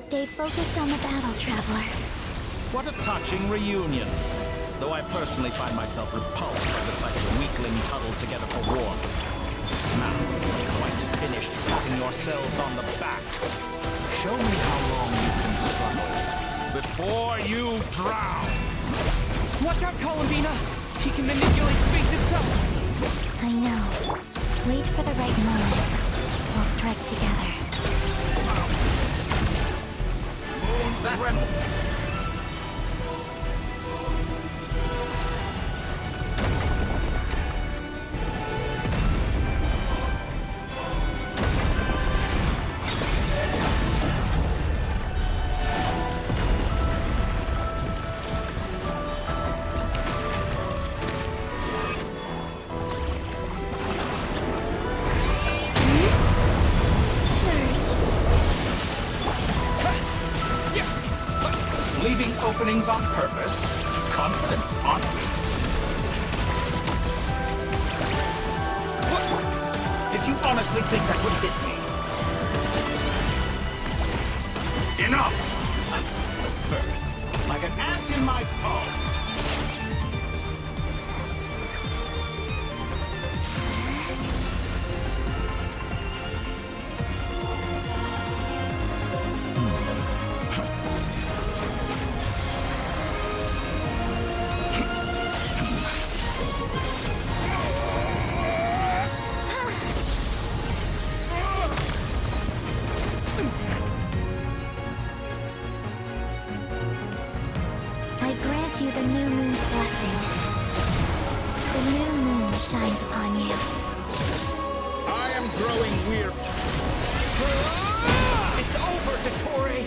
Stay focused on the battle, Traveler. What a touching reunion. Though I personally find myself repulsed by the sight of weaklings huddled together for war. Now, you're quite finished patting yourselves on the back. Show me how long you can struggle before you drown. Watch out, Columbina! He can manipulate space itself! I know. Wait for the right moment. We'll strike together. That's... Leaving openings on purpose? Confident, aren't we? What? Did you honestly think that would hit me? Enough! First, like an ant in my palm. You the new moon's blessing. The new moon shines upon you. I am growing weary. It's over, Dottore!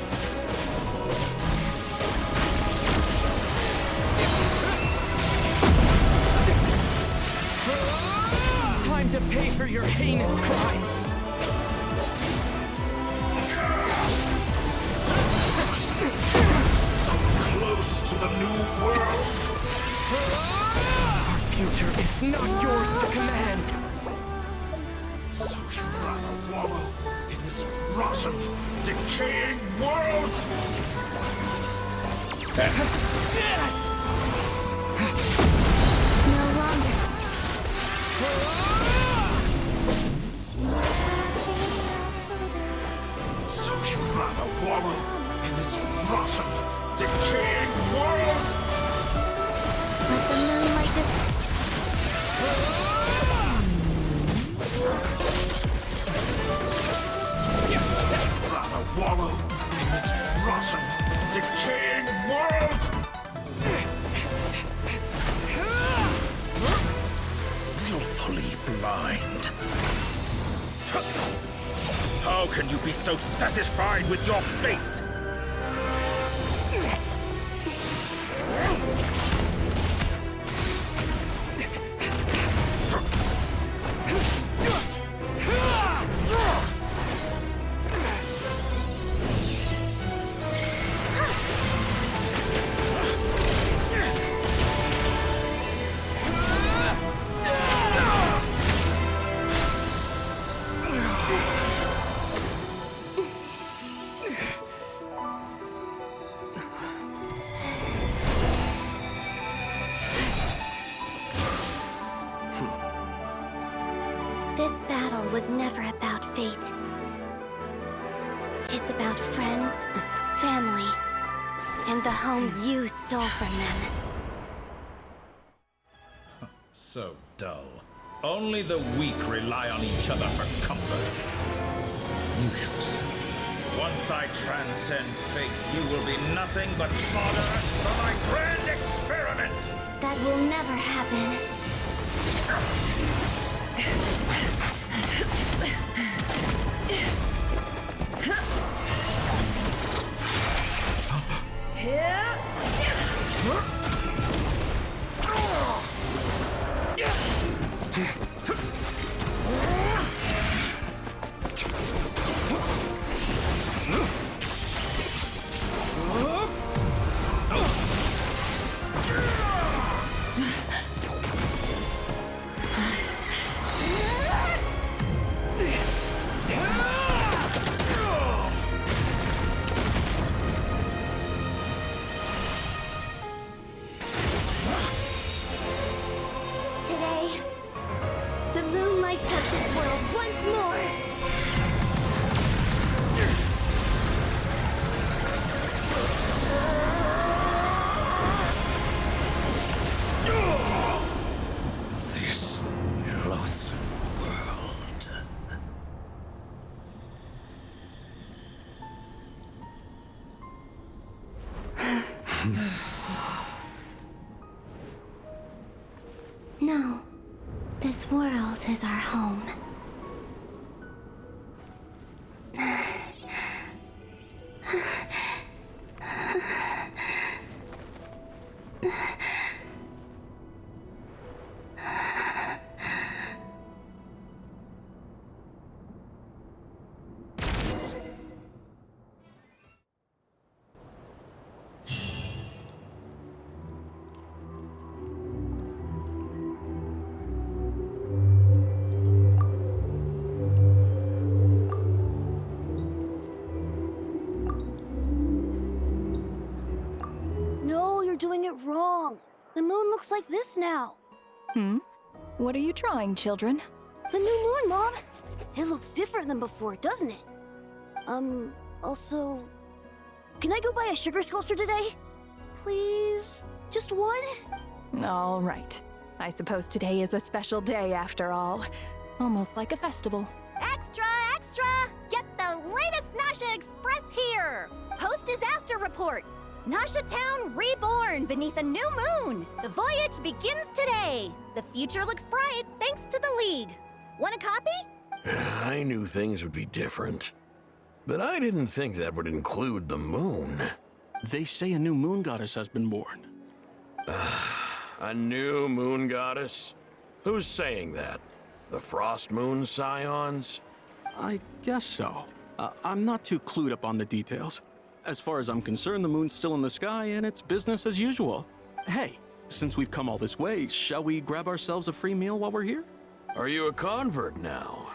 Time to pay for your heinous crimes! To the new world. Our future is not yours to command. So you rather wallow in this rotten, decaying world? No longer. So you rather wallow in this rotten, decaying world? Let the moonlight Yes, I'd rather wallow in this rotten, decaying world. Willfully blind. How can you be so satisfied with your fate? This battle was never about fate. It's about friends, family, and the home you stole from them. So dull. Only the weak rely on each other for comfort. You shall see. Once I transcend fate, you will be nothing but fodder for my grand experiment! That will never happen. No. This world is our home. No, you're doing it wrong. The moon looks like this now. What are you drawing, children? The new moon, Mom. It looks different than before, doesn't it? Also... Can I go buy a sugar sculpture today? Please? Just one? All right. I suppose today is a special day after all. Almost like a festival. Extra, extra! Get the latest Nasha Express here! Post-disaster report! Nasha Town reborn beneath a new moon! The voyage begins today! The future looks bright thanks to the League. Want a copy? I knew things would be different. But I didn't think that would include the moon. They say a new moon goddess has been born. A new moon goddess? Who's saying that? The Frost Moon Scions? I guess so. I'm not too clued up on the details. As far as I'm concerned, the moon's still in the sky and it's business as usual. Hey, since we've come all this way, shall we grab ourselves a free meal while we're here? Are you a convert now?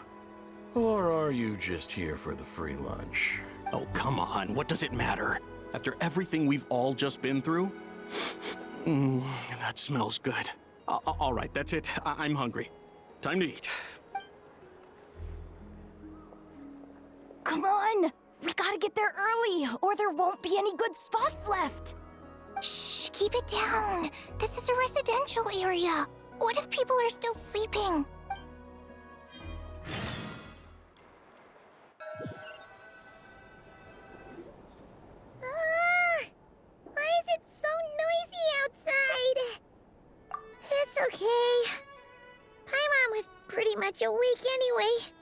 Or are you just here for the free lunch? Oh, come on, what does it matter? After everything we've all just been through? That smells good. All right, that's it. I'm hungry. Time to eat. Come on! We gotta get there early, or there won't be any good spots left! Shh, keep it down. This is a residential area. What if people are still sleeping? Why is it so noisy outside? It's okay. Paimon was pretty much awake anyway.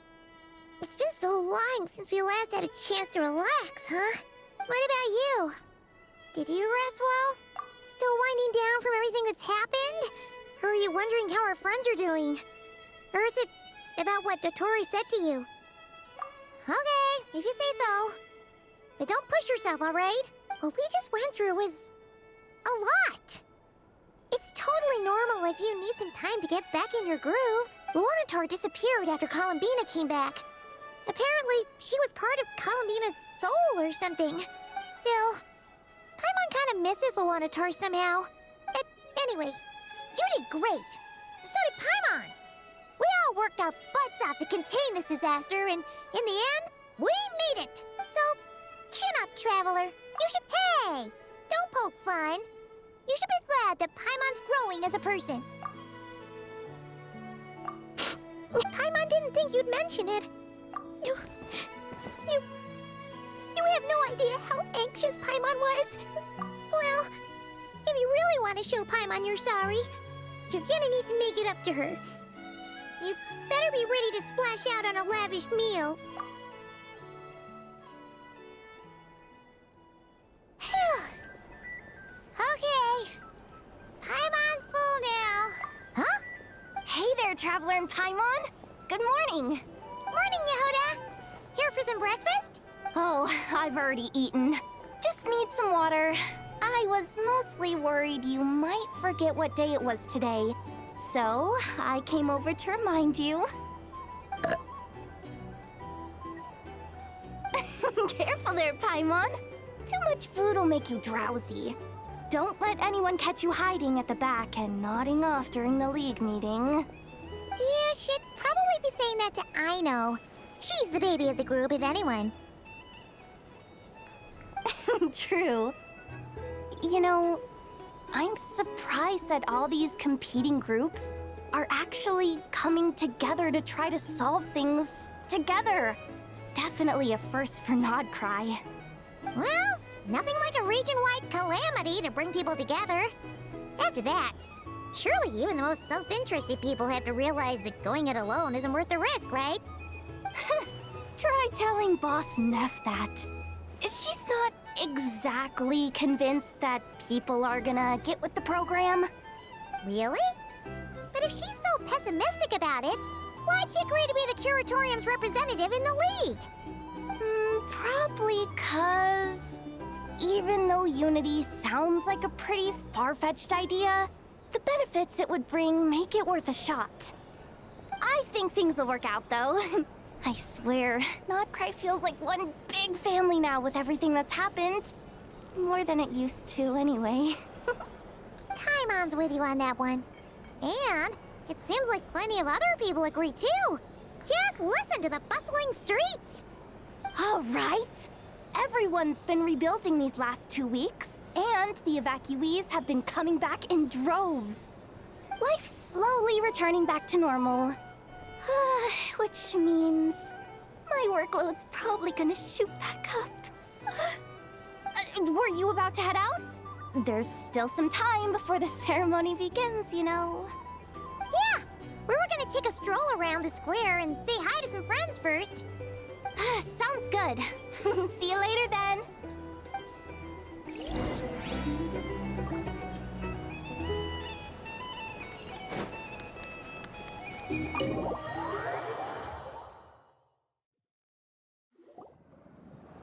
It's been so long since we last had a chance to relax, huh? What about you? Did you rest well? Still winding down from everything that's happened? Or are you wondering how our friends are doing? Or is it about what Dotori said to you? Okay, if you say so. But don't push yourself, alright? What we just went through was... a lot. It's totally normal if you need some time to get back in your groove. Luanatar disappeared after Columbina came back. Apparently, she was part of Columbina's soul or something. Still, Paimon kind of misses Luanatar somehow. But anyway, you did great. So did Paimon. We all worked our butts off to contain this disaster, and in the end, we made it. So, chin up, Traveler. You should... Hey! Don't poke fun. You should be glad that Paimon's growing as a person. Paimon didn't think you'd mention it. You have no idea how anxious Paimon was. Well, if you really want to show Paimon you're sorry, you're gonna need to make it up to her. You better be ready to splash out on a lavish meal. Okay. Paimon's full now. Huh? Hey there, Traveler and Paimon! Good morning! Morning, Yehuda. Here for some breakfast? Oh, I've already eaten. Just need some water. I was mostly worried you might forget what day it was today. So, I came over to remind you. Careful there, Paimon. Too much food will make you drowsy. Don't let anyone catch you hiding at the back and nodding off during the League meeting. You should probably be saying that to Aino. She's the baby of the group, if anyone. True. You know, I'm surprised that all these competing groups are actually coming together to try to solve things together. Definitely a first for Nodcry. Well, Nothing like a region-wide calamity to bring people together. After that, surely even the most self-interested people have to realize that going it alone isn't worth the risk, right? Try telling Boss Neff that. She's not exactly convinced that people are gonna get with the program. Really? But if she's so pessimistic about it, why'd she agree to be the Curatorium's representative in the League? Probably 'cause even though Unity sounds like a pretty far-fetched idea, the benefits it would bring make it worth a shot. I think things will work out, though. I swear, Notcry feels like one big family now with everything that's happened. More than it used to, anyway. Paimon's with you on that one. And it seems like plenty of other people agree too. Just listen to the bustling streets. All right. Everyone's been rebuilding these last 2 weeks, and the evacuees have been coming back in droves. Life's slowly returning back to normal. Which means my workload's probably gonna shoot back up. Were you about to head out? There's still some time before the ceremony begins, you know. Yeah, we were gonna take a stroll around the square and say hi to some friends first. Sounds good. See you later then.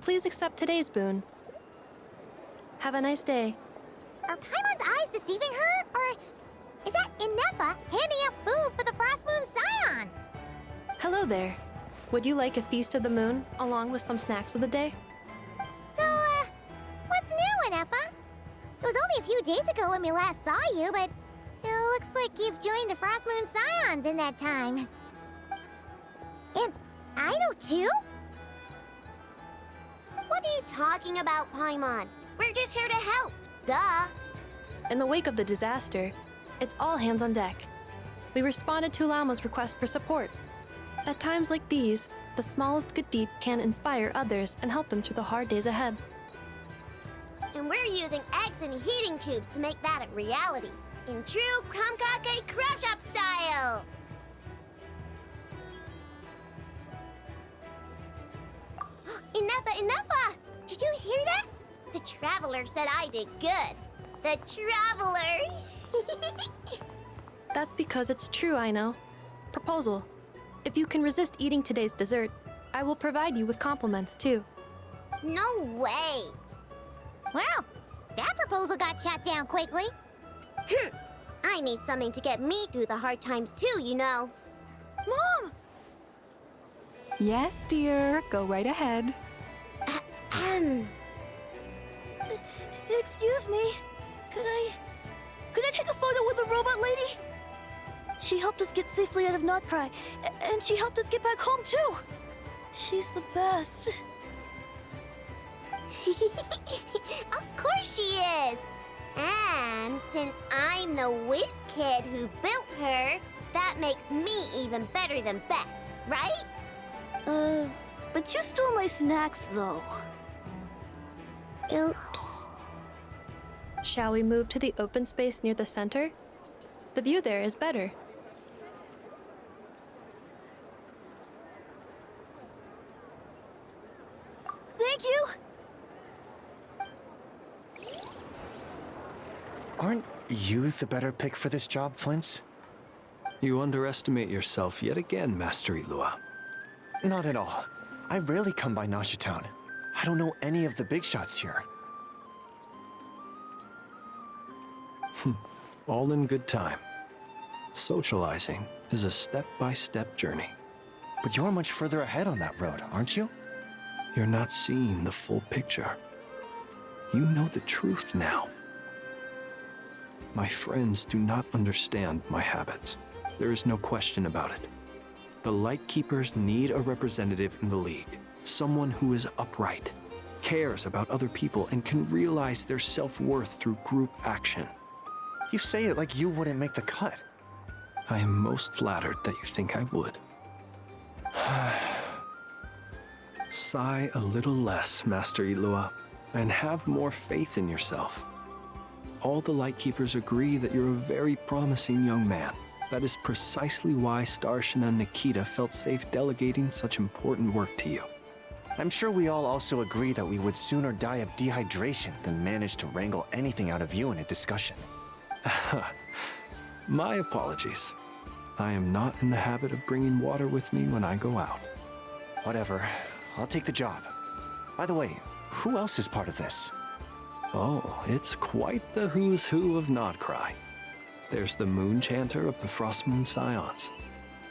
Please accept today's boon. Have a nice day. Are Paimon's eyes deceiving her? Or is that Inefa handing out food for the Frost Moon Scions? Hello there. Would you like a feast of the moon, along with some snacks of the day? So, what's new, Inefa? It was only a few days ago when we last saw you, but it looks like you've joined the Frost Moon Scions in that time. And I know too? What are you talking about, Paimon? We're just here to help. Duh. In the wake of the disaster, it's all hands on deck. We responded to Lama's request for support. At times like these, the smallest good deed can inspire others and help them through the hard days ahead. And we're using eggs and heating tubes to make that a reality. In true Kromkake Crab Shop style! Enough! Did you hear that? The Traveler said I did good. The Traveler! That's because it's true, I know. Proposal. If you can resist eating today's dessert, I will provide you with compliments, too. No way! Well, that proposal got shot down quickly. I need something to get me through the hard times too, you know. Mom! Yes, dear. Go right ahead. Excuse me. Could I take a photo with the robot lady? She helped us get safely out of Notcry, and she helped us get back home too. She's the best. Of course she is! And since I'm the whiz kid who built her, that makes me even better than best, right? But you stole my snacks, though. Oops. Shall we move to the open space near the center? The view there is better. Thank you! Aren't you the better pick for this job, Flint's? You underestimate yourself yet again, Master Ilua. Not at all. I rarely come by Nasha Town. I don't know any of the big shots here. All in good time. Socializing is a step-by-step journey. But you're much further ahead on that road, aren't you? You're not seeing the full picture. You know the truth now. My friends do not understand my habits. There is no question about it. The Lightkeepers need a representative in the League. Someone who is upright, cares about other people, and can realize their self-worth through group action. You say it like you wouldn't make the cut. I am most flattered that you think I would. Sigh a little less, Master Ilua. and have more faith in yourself. All the Lightkeepers agree that you're a very promising young man. That is precisely why Starshin and Nikita felt safe delegating such important work to you. I'm sure we all also agree that we would sooner die of dehydration than manage to wrangle anything out of you in a discussion. My apologies. I am not in the habit of bringing water with me when I go out. Whatever. I'll take the job. By the way, who else is part of this? Oh, it's quite the who's who of Nodcry. There's the Moon Chanter of the Frostmoon Scions,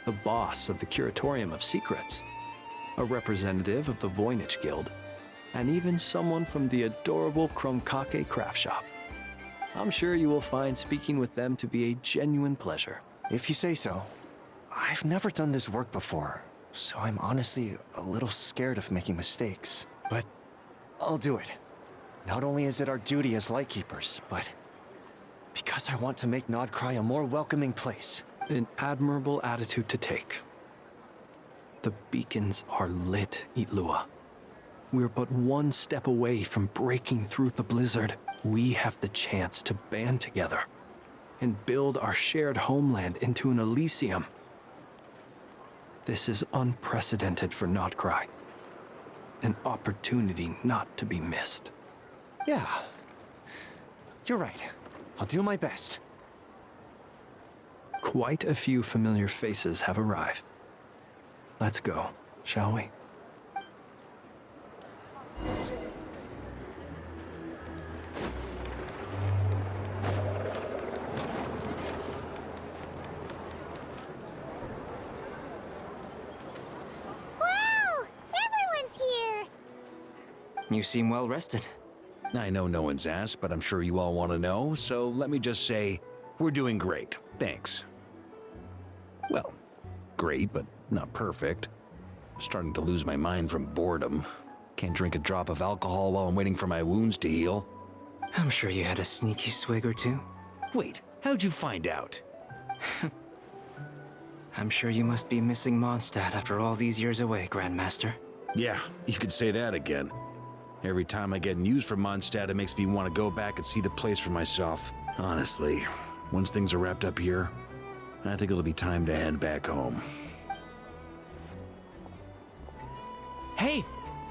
the boss of the Curatorium of Secrets, a representative of the Voynich Guild, and even someone from the adorable Kromkake craft shop. I'm sure you will find speaking with them to be a genuine pleasure. If you say so. I've never done this work before, so I'm honestly a little scared of making mistakes. But I'll do it. Not only is it our duty as Lightkeepers, but because I want to make Nodcry a more welcoming place. An admirable attitude to take. The beacons are lit, Itlua. We're but one step away from breaking through the blizzard. We have the chance to band together and build our shared homeland into an Elysium. This is unprecedented for Nodcry. An opportunity not to be missed. Yeah. You're right. I'll do my best. Quite a few familiar faces have arrived. Let's go, shall we? Wow! Everyone's here! You seem well rested. I know no one's asked, but I'm sure you all want to know, so let me just say, we're doing great. Thanks. Well, great, but not perfect. I'm starting to lose my mind from boredom. Can't drink a drop of alcohol while I'm waiting for my wounds to heal. I'm sure you had a sneaky swig or two. Wait, how'd you find out? I'm sure you must be missing Mondstadt after all these years away, Grandmaster. Yeah, you could say that again. Every time I get news from Mondstadt, it makes me want to go back and see the place for myself. Honestly, once things are wrapped up here, I think it'll be time to head back home. Hey,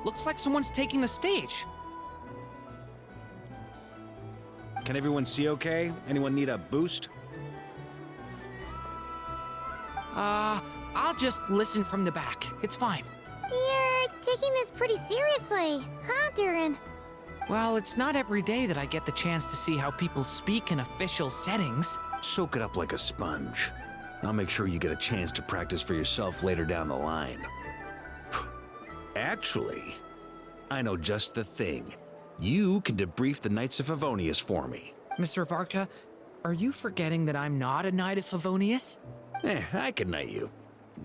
looks like someone's taking the stage. Can everyone see okay? Anyone need a boost? I'll just listen from the back. It's fine. You're taking this pretty seriously, huh, Durin? Well, it's not every day that I get the chance to see how people speak in official settings. Soak it up like a sponge. I'll make sure you get a chance to practice for yourself later down the line. Actually, I know just the thing. You can debrief the Knights of Favonius for me. Mr. Varka, are you forgetting that I'm not a Knight of Favonius? I can knight you.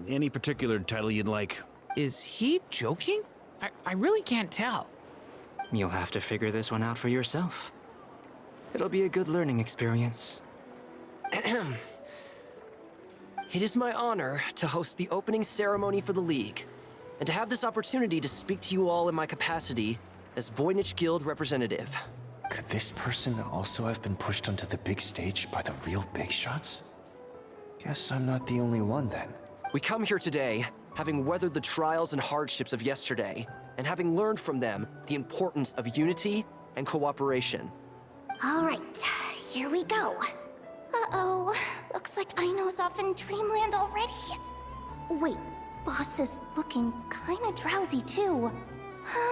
Any particular title you'd like? Is he joking? I really can't tell. You'll have to figure this one out for yourself. It'll be a good learning experience. It is my honor to host the opening ceremony for the League, and to have this opportunity to speak to you all in my capacity as Voynich Guild representative. Could this person also have been pushed onto the big stage by the real big shots? Guess I'm not the only one then. We come here today, having weathered the trials and hardships of yesterday, and having learned from them the importance of unity and cooperation. All right, here we go. Uh-oh, looks like Aino's off in Dreamland already. Wait, Boss is looking kinda drowsy too.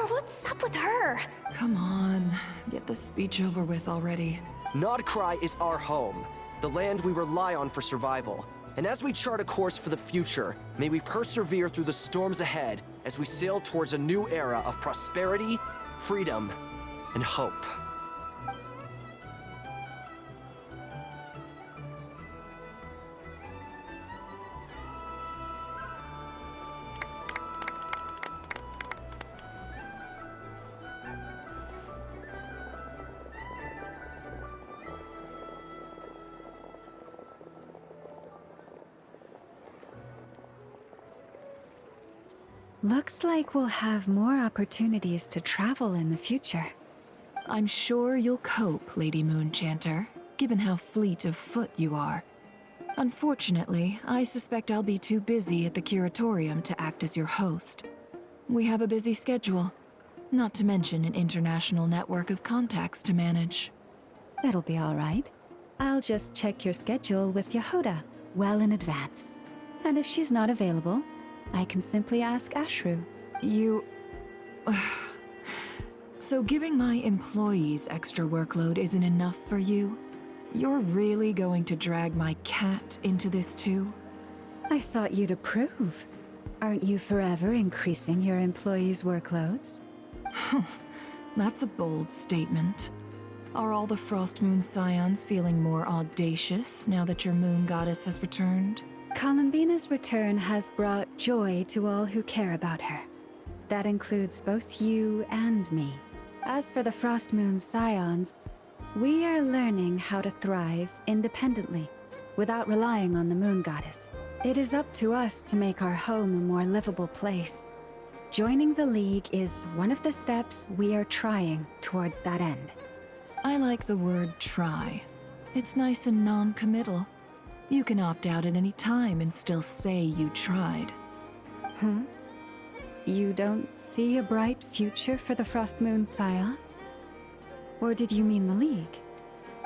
What's up with her? Come on, get the speech over with already. Nodcry is our home, the land we rely on for survival. And as we chart a course for the future, may we persevere through the storms ahead as we sail towards a new era of prosperity, freedom, and hope. Looks like we'll have more opportunities to travel in the future. I'm sure you'll cope, Lady Moonchanter, given how fleet of foot you are. Unfortunately, I suspect I'll be too busy at the Curatorium to act as your host. We have a busy schedule, not to mention an international network of contacts to manage. It'll be all right. I'll just check your schedule with Yehoda well in advance. And if she's not available, I can simply ask Ashru. You... So giving my employees extra workload isn't enough for you? You're really going to drag my cat into this too? I thought you'd approve. Aren't you forever increasing your employees' workloads? That's a bold statement. Are all the Frost Moon Scions feeling more audacious now that your moon goddess has returned? Columbina's return has brought joy to all who care about her. That includes both you and me. As for the Frost Moon Scions, we are learning how to thrive independently, without relying on the moon goddess. It is up to us to make our home a more livable place. Joining the League is one of the steps we are trying towards that end. I like the word try. It's nice and non-committal. You can opt out at any time and still say you tried. You don't see a bright future for the Frost Moon Scions? Or did you mean the League?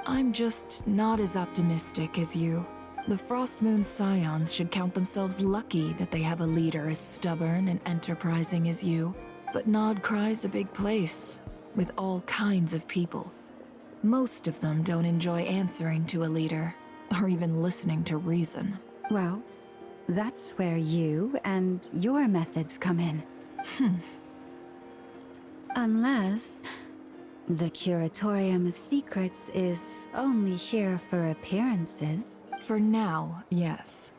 I'm just not as optimistic as you. The Frost Moon Scions should count themselves lucky that they have a leader as stubborn and enterprising as you. But Nodcry's a big place, with all kinds of people. Most of them don't enjoy answering to a leader, or even listening to reason. Well, that's where you and your methods come in. Unless the Curatorium of Secrets is only here for appearances. For now, yes.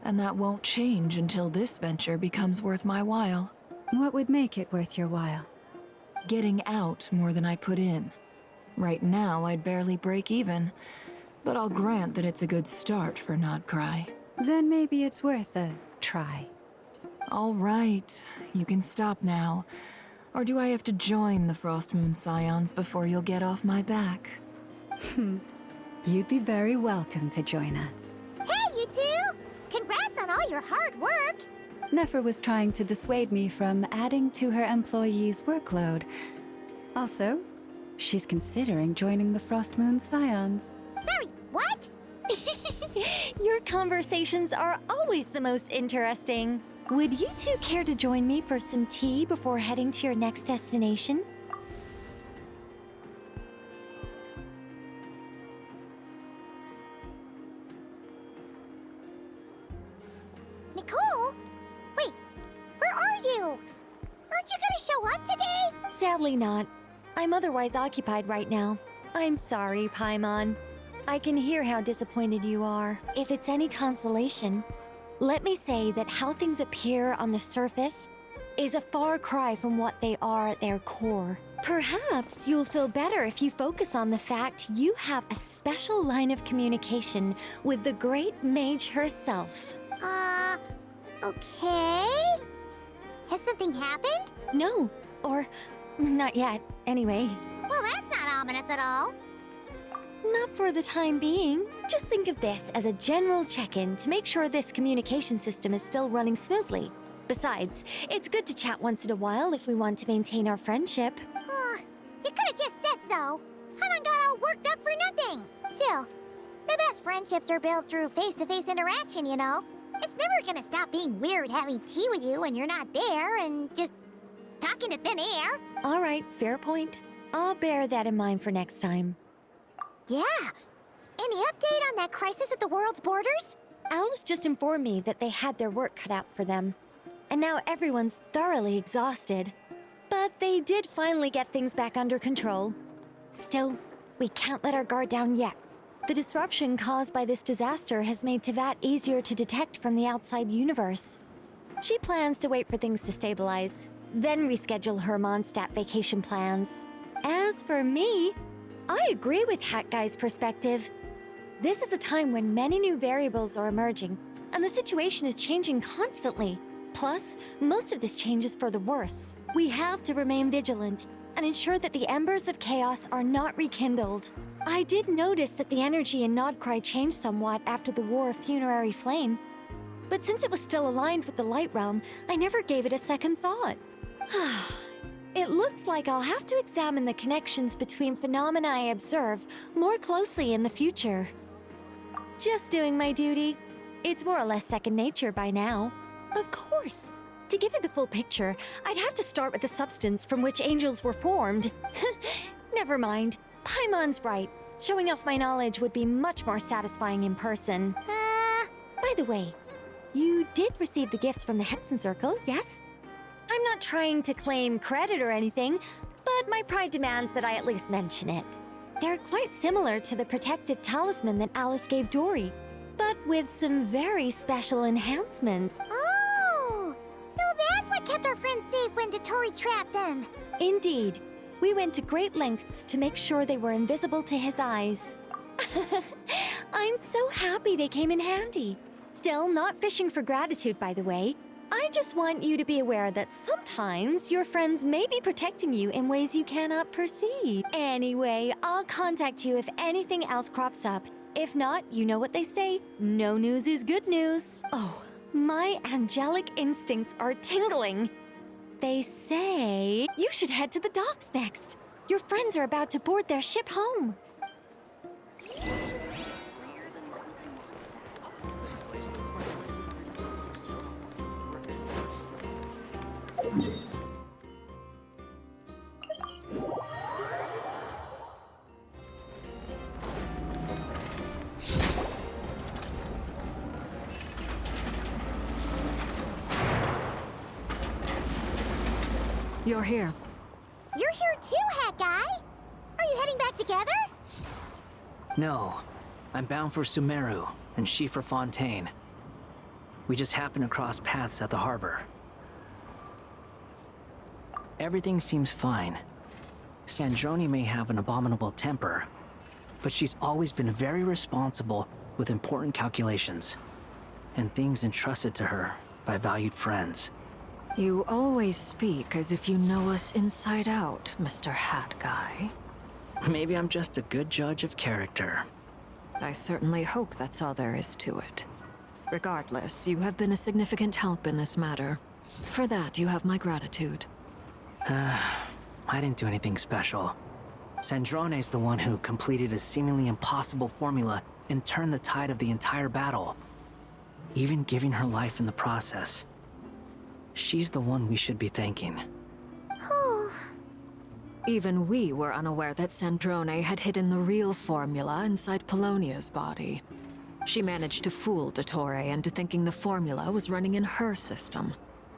And that won't change until this venture becomes worth my while. What would make it worth your while? Getting out more than I put in. Right now, I'd barely break even, but I'll grant that it's a good start for Nodcry. Then maybe it's worth a try. All right, you can stop now. Or do I have to join the Frost Moon Scions before you'll get off my back? You'd be very welcome to join us. Hey, you two! Congrats on all your hard work! Nefer was trying to dissuade me from adding to her employees' workload. Also, she's considering joining the Frost Moon Scions. Sorry, what? Your conversations are always the most interesting. Would you two care to join me for some tea before heading to your next destination? Nicole? Wait, where are you? Aren't you gonna show up today? Sadly not. I'm otherwise occupied right now. I'm sorry, Paimon. I can hear how disappointed you are. If it's any consolation, let me say that how things appear on the surface is a far cry from what they are at their core. Perhaps you'll feel better if you focus on the fact you have a special line of communication with the great mage herself. Okay? Has something happened? No, or not yet, anyway. Well, that's not ominous at all. Not for the time being. Just think of this as a general check-in to make sure this communication system is still running smoothly. Besides, it's good to chat once in a while if we want to maintain our friendship. You could've just said so. Paimon got all worked up for nothing. Still, the best friendships are built through face-to-face interaction, you know? It's never gonna stop being weird having tea with you when you're not there and just talking to thin air. All right, fair point. I'll bear that in mind for next time. Yeah. Any update on that crisis at the world's borders? Alice just informed me that they had their work cut out for them. And now everyone's thoroughly exhausted. But they did finally get things back under control. Still, we can't let our guard down yet. The disruption caused by this disaster has made Tevat easier to detect from the outside universe. She plans to wait for things to stabilize, then reschedule her Mondstadt vacation plans. As for me, I agree with Hat Guy's perspective. This is a time when many new variables are emerging, and the situation is changing constantly. Plus, most of this change is for the worse. We have to remain vigilant, and ensure that the embers of chaos are not rekindled. I did notice that the energy in Nodcry changed somewhat after the War of Funerary Flame, but since it was still aligned with the Light Realm, I never gave it a second thought. It looks like I'll have to examine the connections between phenomena I observe more closely in the future. Just doing my duty. It's more or less second nature by now. Of course. To give you the full picture, I'd have to start with the substance from which angels were formed. Never mind. Paimon's right. Showing off my knowledge would be much more satisfying in person. By the way, you did receive the gifts from the Hexen Circle, yes? I'm not trying to claim credit or anything, but my pride demands that I at least mention it. They're quite similar to the protective talisman that Alice gave Dory, but with some very special enhancements. Oh! So that's what kept our friends safe when Dotori trapped them. Indeed. We went to great lengths to make sure they were invisible to his eyes. I'm so happy they came in handy. Still, not fishing for gratitude, by the way. I just want you to be aware that sometimes your friends may be protecting you in ways you cannot perceive. Anyway, I'll contact you if anything else crops up. If not, you know what they say, no news is good news. Oh, my angelic instincts are tingling. They say you should head to the docks next. Your friends are about to board their ship home. You're here. You're here too, Hat Guy! Are you heading back together? No. I'm bound for Sumeru, and she for Fontaine. We just happened to cross paths at the harbor. Everything seems fine. Sandrone may have an abominable temper, but she's always been very responsible with important calculations, and things entrusted to her by valued friends. You always speak as if you know us inside out, Mr. Hat Guy. Maybe I'm just a good judge of character. I certainly hope that's all there is to it. Regardless, you have been a significant help in this matter. For that, you have my gratitude. I didn't do anything special. Sandrone's the one who completed a seemingly impossible formula and turned the tide of the entire battle, even giving her life in the process. She's the one we should be thanking. Even we were unaware that Sandrone had hidden the real formula inside Polonia's body. She managed to fool Dottore into thinking the formula was running in her system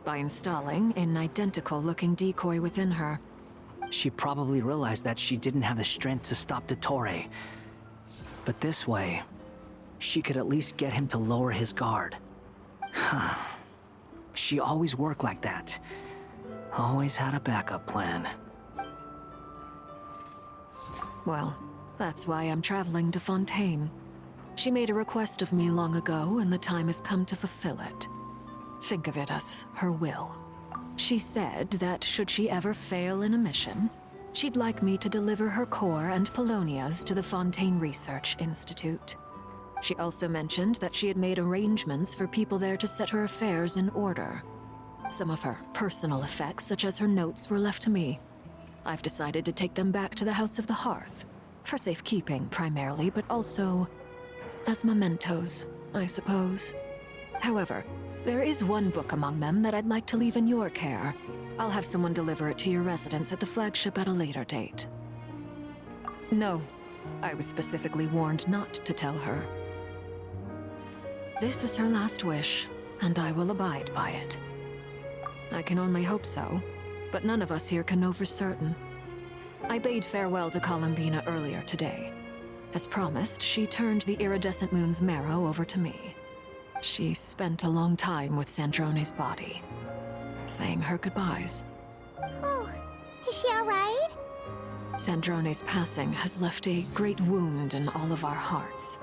by installing an identical-looking decoy within her. She probably realized that she didn't have the strength to stop Dottore. But this way, she could at least get him to lower his guard. She always worked like that. Always had a backup plan. Well, that's why I'm traveling to Fontaine. She made a request of me long ago, and the time has come to fulfill it. Think of it as her will. She said that should she ever fail in a mission, she'd like me to deliver her core and Polonia's to the Fontaine Research Institute. She also mentioned that she had made arrangements for people there to set her affairs in order. Some of her personal effects, such as her notes, were left to me. I've decided to take them back to the House of the Hearth, for safekeeping primarily, but also as mementos, I suppose. However, there is one book among them that I'd like to leave in your care. I'll have someone deliver it to your residence at the flagship at a later date. No, I was specifically warned not to tell her. This is her last wish, and I will abide by it. I can only hope so, but none of us here can know for certain. I bade farewell to Columbina earlier today. As promised, she turned the iridescent moon's marrow over to me. She spent a long time with Sandrone's body, saying her goodbyes. Oh, is she alright? Sandrone's passing has left a great wound in all of our hearts.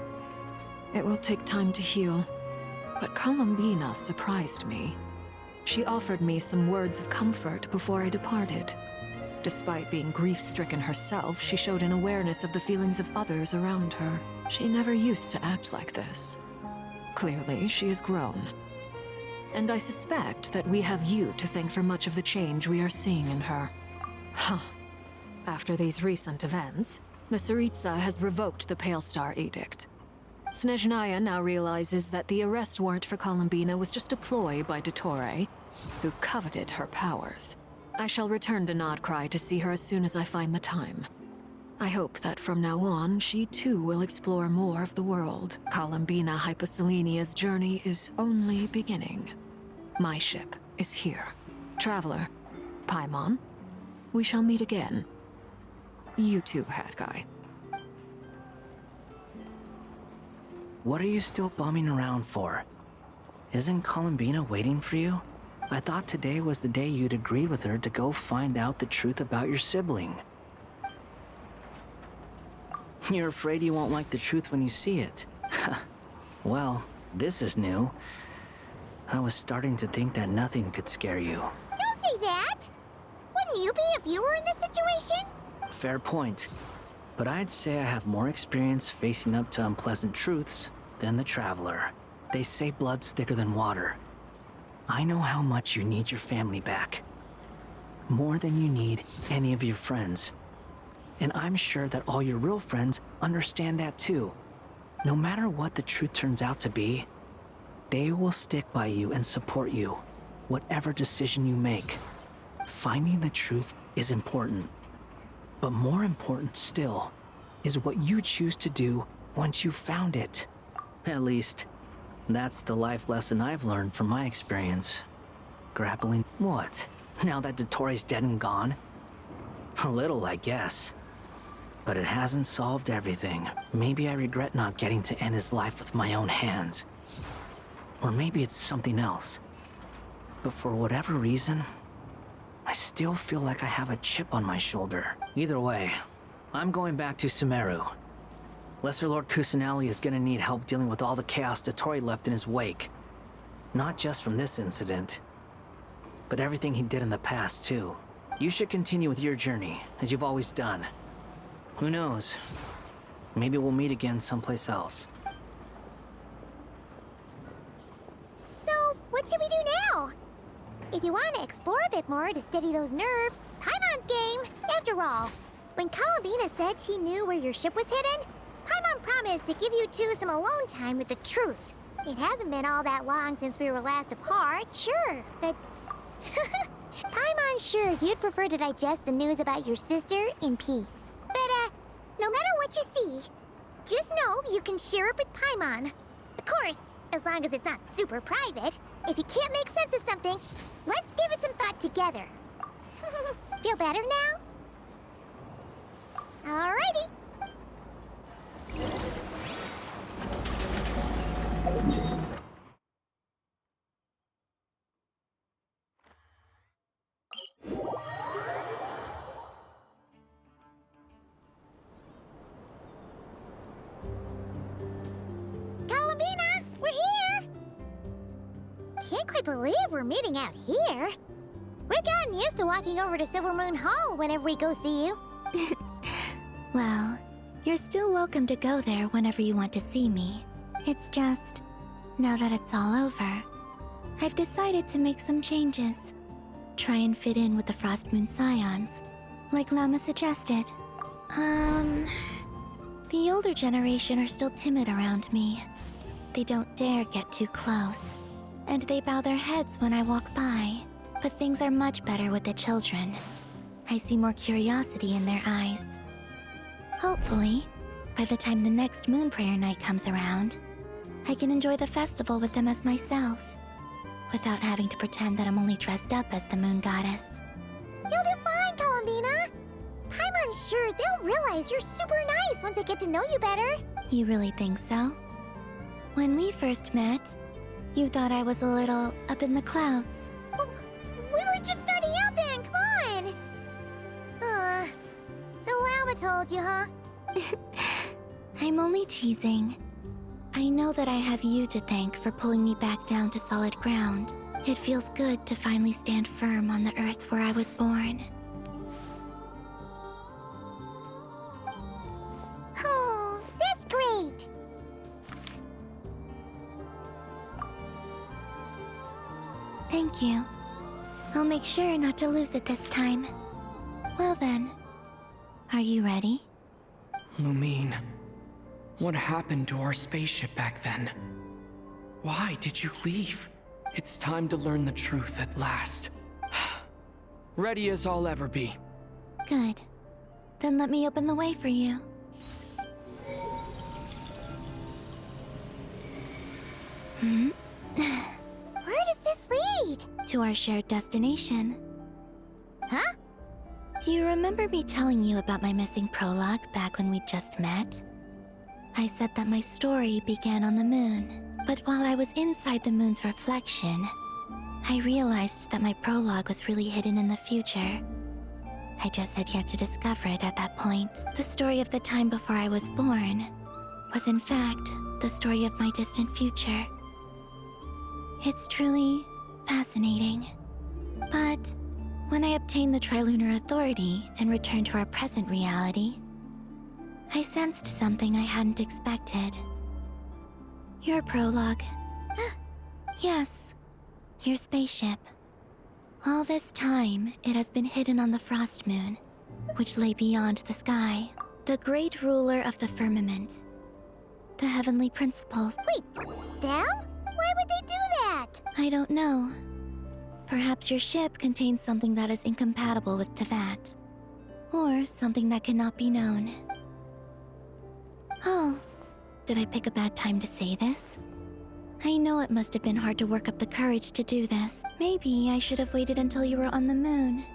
It will take time to heal, but Columbina surprised me. She offered me some words of comfort before I departed. Despite being grief-stricken herself, she showed an awareness of the feelings of others around her. She never used to act like this. Clearly, she has grown. And I suspect that we have you to thank for much of the change we are seeing in her. Huh. After these recent events, the Tsaritsa has revoked the Pale Star Edict. Snezhnaya now realizes that the arrest warrant for Columbina was just a ploy by Dottore, who coveted her powers. I shall return to Nodcry to see her as soon as I find the time. I hope that from now on, she too will explore more of the world. Columbina Hyposelenia's journey is only beginning. My ship is here. Traveler, Paimon, we shall meet again. You too, Hat Guy. What are you still bumming around for? Isn't Columbina waiting for you? I thought today was the day you'd agreed with her to go find out the truth about your sibling. You're afraid you won't like the truth when you see it. Well, this is new. I was starting to think that nothing could scare you. Don't say that! Wouldn't you be if you were in this situation? Fair point. But I'd say I have more experience facing up to unpleasant truths than the Traveler. They say blood's thicker than water. I know how much you need your family back. More than you need any of your friends. And I'm sure that all your real friends understand that too. No matter what the truth turns out to be, they will stick by you and support you, whatever decision you make. Finding the truth is important. But more important still is what you choose to do once you've found it. At least, that's the life lesson I've learned from my experience. Grappling what? Now that Dottore's dead and gone? A little, I guess. But it hasn't solved everything. Maybe I regret not getting to end his life with my own hands. Or maybe it's something else. But for whatever reason, I still feel like I have a chip on my shoulder. Either way, I'm going back to Sumeru. Lesser Lord Kusanali is gonna need help dealing with all the chaos Dottore left in his wake. Not just from this incident, but everything he did in the past, too. You should continue with your journey, as you've always done. Who knows? Maybe we'll meet again someplace else. So, what should we do now? If you want to explore a bit more to steady those nerves, Paimon's game. After all, when Columbina said she knew where your ship was hidden, Paimon promised to give you two some alone time with the truth. It hasn't been all that long since we were last apart, sure, but... Paimon's sure you'd prefer to digest the news about your sister in peace. But, no matter what you see, just know you can share it with Paimon. Of course, as long as it's not super private. If you can't make sense of something, let's give it some thought together. Feel better now? Alrighty. Columbina, we're here! Can't quite believe we're meeting out here. We've gotten used to walking over to Silver Moon Hall whenever we go see you. Well, you're still welcome to go there whenever you want to see me. It's just, now that it's all over, I've decided to make some changes. Try and fit in with the Frost Moon Scions, like Lama suggested. The older generation are still timid around me. They don't dare get too close, and they bow their heads when I walk by. But things are much better with the children. I see more curiosity in their eyes. Hopefully, by the time the next Moon Prayer Night comes around, I can enjoy the festival with them as myself, without having to pretend that I'm only dressed up as the Moon Goddess. You'll do fine, Columbina. Paimon's sure they'll realize you're super nice once they get to know you better. You really think so? When we first met, you thought I was a little up in the clouds. We were just starting out then, come on! So Lama told you, huh? I'm only teasing. I know that I have you to thank for pulling me back down to solid ground. It feels good to finally stand firm on the earth where I was born. Thank you. I'll make sure not to lose it this time. Well then, are you ready? Lumine, what happened to our spaceship back then? Why did you leave? It's time to learn the truth at last. Ready as I'll ever be. Good. Then let me open the way for you. Where does this lead? To our shared destination. Huh? Do you remember me telling you about my missing prologue back when we just met? I said that my story began on the moon, but while I was inside the moon's reflection, I realized that my prologue was really hidden in the future. I just had yet to discover it at that point. The story of the time before I was born was in fact the story of my distant future. It's truly fascinating. But when I obtained the Trilunar Authority and returned to our present reality, I sensed something I hadn't expected. Your prologue. Yes, your spaceship. All this time, it has been hidden on the Frost Moon, which lay beyond the sky. The great ruler of the firmament. The heavenly principles. Wait, them? Why would they do that? I don't know. Perhaps your ship contains something that is incompatible with Teyvat. Or something that cannot be known. Oh, did I pick a bad time to say this? I know it must have been hard to work up the courage to do this. Maybe I should have waited until you were on the moon,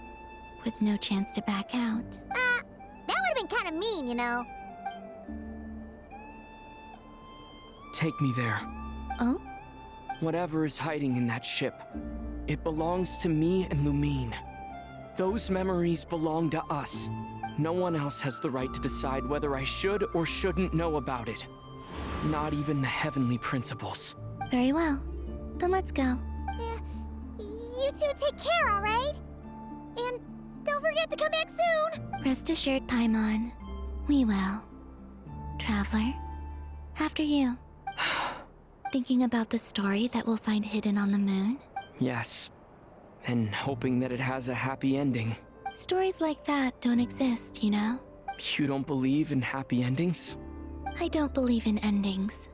with no chance to back out. That would have been kind of mean, you know. Take me there. Oh? Whatever is hiding in that ship, it belongs to me and Lumine. Those memories belong to us. No one else has the right to decide whether I should or shouldn't know about it. Not even the heavenly principles. Very well. Then let's go. You two take care, alright? And don't forget to come back soon! Rest assured, Paimon. We will. Traveler, after you. Thinking about the story that we'll find hidden on the moon? Yes. And hoping that it has a happy ending. Stories like that don't exist, you know? You don't believe in happy endings? I don't believe in endings.